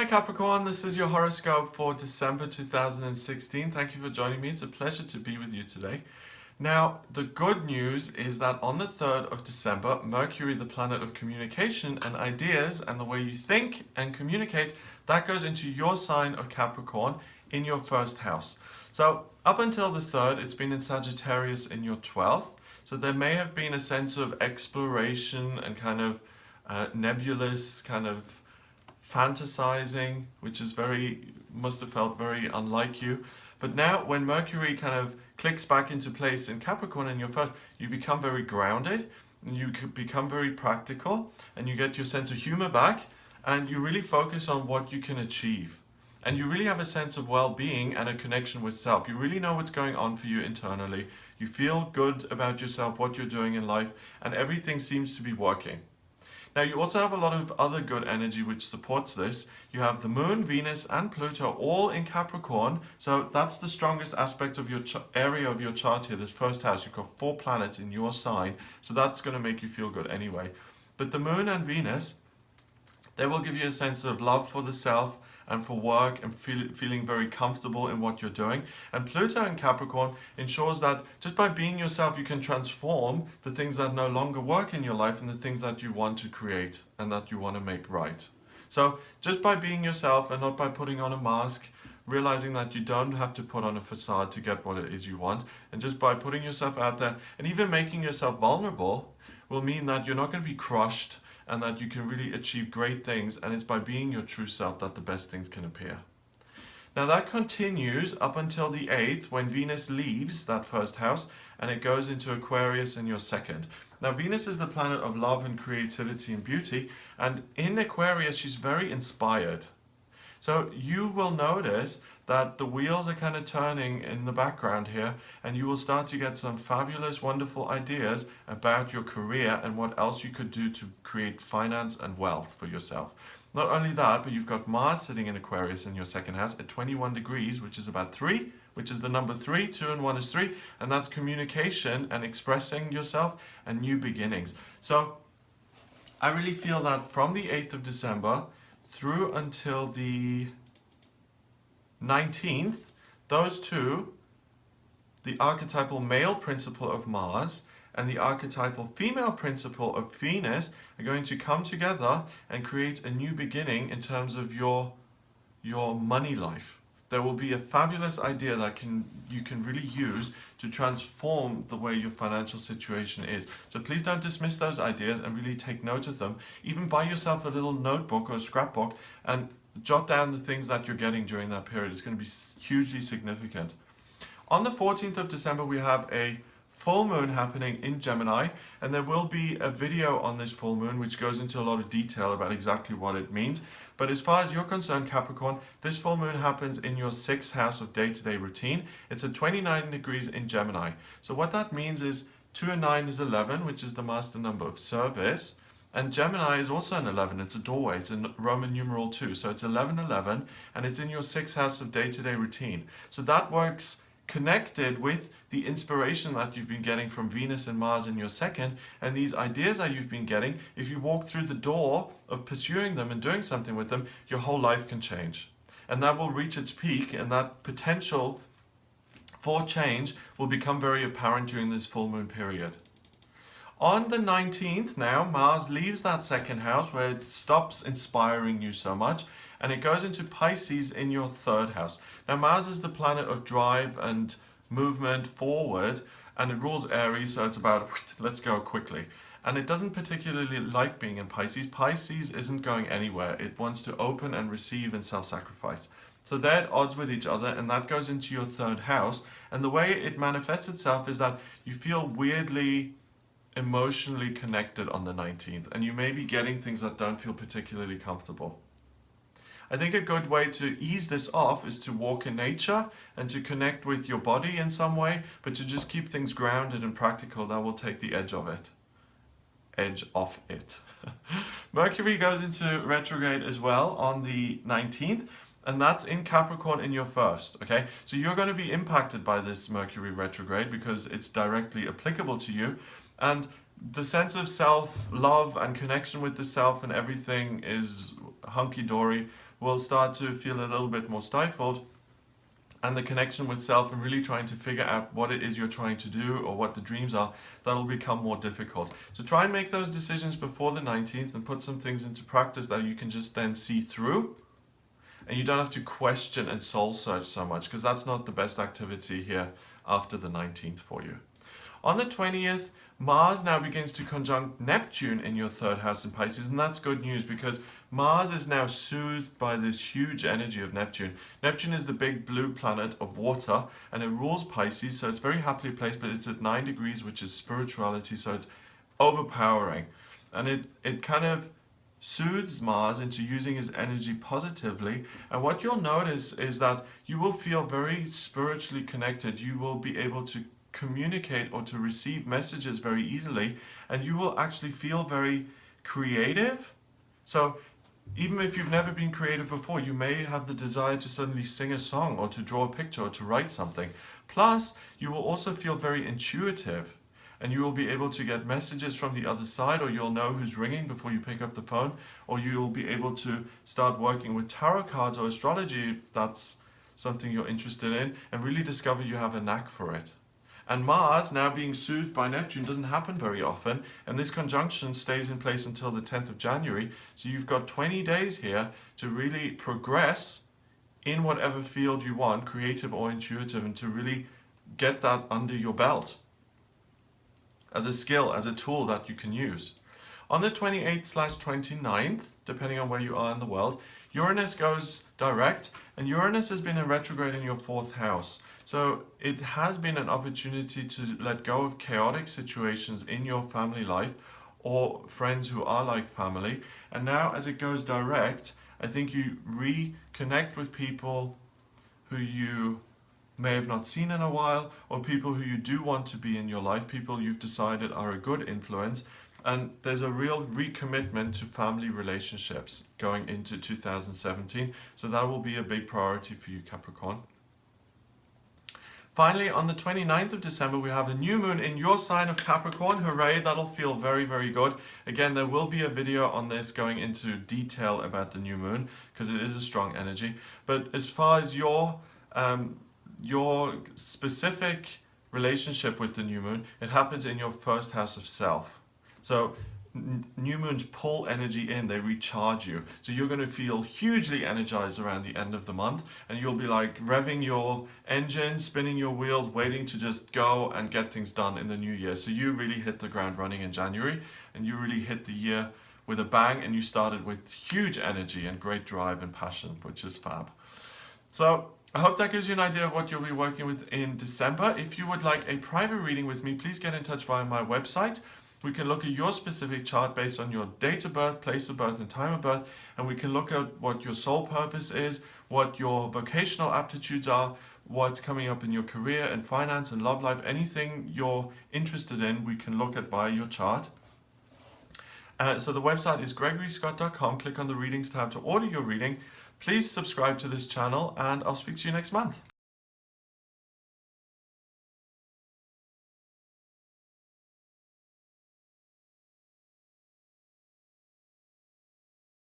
Hi Capricorn, this is your horoscope for December 2016. Thank you for joining me. It's a pleasure to be with you today. Now, the good news is that on the 3rd of December, Mercury, the planet of communication and ideas and the way you think and communicate, that goes into your sign of Capricorn in your first house. So up until the 3rd, it's been in Sagittarius in your 12th. So there may have been a sense of exploration and kind of nebulous kind of fantasizing, which is must have felt very unlike you. But now when Mercury kind of clicks back into place in Capricorn in your first, you become very grounded, and you become very practical, and you get your sense of humor back, and you really focus on what you can achieve. And you really have a sense of well-being and a connection with self. You really know what's going on for you internally. You feel good about yourself, what you're doing in life, and everything seems to be working. Now you also have a lot of other good energy which supports this. You have the Moon, Venus and Pluto all in Capricorn. So that's the strongest aspect of your area of your chart here, this first house. You've got 4 planets in your sign. So that's going to make you feel good anyway. But the Moon and Venus, they will give you a sense of love for the self and for work and feeling very comfortable in what you're doing. And Pluto in Capricorn ensures that just by being yourself, you can transform the things that no longer work in your life and the things that you want to create and that you want to make right. So just by being yourself and not by putting on a mask, realizing that you don't have to put on a facade to get what it is you want, and just by putting yourself out there and even making yourself vulnerable will mean that you're not going to be crushed and that you can really achieve great things, and it's by being your true self that the best things can appear. Now that continues up until the 8th when Venus leaves that first house and it goes into Aquarius in your second. Now Venus is the planet of love and creativity and beauty, and in Aquarius she's very inspired. So you will notice that the wheels are kind of turning in the background here, and you will start to get some fabulous, wonderful ideas about your career and what else you could do to create finance and wealth for yourself. Not only that, but you've got Mars sitting in Aquarius in your second house at 21 degrees, which is about 3, which is the number 3, 2 and 1 is 3, and that's communication and expressing yourself and new beginnings. So I really feel that from the 8th of December through until the 19th, those two, the archetypal male principle of Mars and the archetypal female principle of Venus, are going to come together and create a new beginning in terms of your money life. There will be a fabulous idea that you can really use to transform the way your financial situation is. So please don't dismiss those ideas and really take note of them. Even buy yourself a little notebook or a scrapbook and jot down the things that you're getting during that period. It's going to be hugely significant. On the 14th of December, we have a full moon happening in Gemini, and there will be a video on this full moon which goes into a lot of detail about exactly what it means. But as far as you're concerned, Capricorn, this full moon happens in your 6th house of day-to-day routine. It's at 29 degrees in Gemini. So what that means is 2 and 9 is 11, which is the master number of service. And Gemini is also an 11, it's a doorway, it's a Roman numeral 2. So it's 1111, and it's in your 6th house of day-to-day routine. So that works connected with the inspiration that you've been getting from Venus and Mars in your second, and these ideas that you've been getting. If you walk through the door of pursuing them and doing something with them, your whole life can change. And that will reach its peak, and that potential for change will become very apparent during this full moon period. On the 19th now, Mars leaves that second house where it stops inspiring you so much, and it goes into Pisces in your 3rd house. Now Mars is the planet of drive and movement forward, and it rules Aries, so it's about let's go quickly. And it doesn't particularly like being in Pisces. Pisces isn't going anywhere. It wants to open and receive and self-sacrifice. So they're at odds with each other, and that goes into your 3rd house. And the way it manifests itself is that you feel weirdly emotionally connected on the 19th, and you may be getting things that don't feel particularly comfortable. I think a good way to ease this off is to walk in nature and to connect with your body in some way, but to just keep things grounded and practical. That will take the edge off it. Mercury goes into retrograde as well on the 19th, and that's in Capricorn in your first, okay? So you're going to be impacted by this Mercury retrograde because it's directly applicable to you. And the sense of self-love and connection with the self and everything is hunky-dory will start to feel a little bit more stifled, and the connection with self and really trying to figure out what it is you're trying to do or what the dreams are, that'll become more difficult. So try and make those decisions before the 19th and put some things into practice that you can just then see through, and you don't have to question and soul search so much, because that's not the best activity here after the 19th for you. On the 20th, Mars now begins to conjunct Neptune in your third house in Pisces, and that's good news because Mars is now soothed by this huge energy of Neptune. Neptune is the big blue planet of water, and it rules Pisces, so it's very happily placed, but it's at 9 degrees, which is spirituality, so it's overpowering. And it kind of soothes Mars into using his energy positively. And what you'll notice is that you will feel very spiritually connected. You will be able to communicate or to receive messages very easily, and you will actually feel very creative. So even if you've never been creative before, you may have the desire to suddenly sing a song or to draw a picture or to write something. Plus, you will also feel very intuitive, and you will be able to get messages from the other side, or you'll know who's ringing before you pick up the phone, or you'll be able to start working with tarot cards or astrology if that's something you're interested in, and really discover you have a knack for it. And Mars, now being soothed by Neptune, doesn't happen very often, and this conjunction stays in place until the 10th of January. So you've got 20 days here to really progress in whatever field you want, creative or intuitive, and to really get that under your belt as a skill, as a tool that you can use. On the 28th/29th, depending on where you are in the world, Uranus goes direct, and Uranus has been in retrograde in your 4th house. So it has been an opportunity to let go of chaotic situations in your family life or friends who are like family. And now as it goes direct, I think you reconnect with people who you may have not seen in a while, or people who you do want to be in your life, people you've decided are a good influence. And there's a real recommitment to family relationships going into 2017. So that will be a big priority for you, Capricorn. Finally, on the 29th of December, we have a new moon in your sign of Capricorn. Hooray, that'll feel very, very good. Again, there will be a video on this going into detail about the new moon, because it is a strong energy. But as far as your specific relationship with the new moon, it happens in your 1st house of self. So new moons pull energy in, they recharge you. So you're going to feel hugely energized around the end of the month, and you'll be like revving your engine, spinning your wheels, waiting to just go and get things done in the new year. So you really hit the ground running in January, and you really hit the year with a bang, and you started with huge energy and great drive and passion, which is fab. So I hope that gives you an idea of what you'll be working with in December. If you would like a private reading with me, please get in touch via my website. We can look at your specific chart based on your date of birth, place of birth, and time of birth, and we can look at what your soul purpose is, what your vocational aptitudes are, what's coming up in your career and finance and love life. Anything you're interested in, we can look at via your chart. So the website is gregoryscott.com. Click on the readings tab to order your reading. Please subscribe to this channel, and I'll speak to you next month.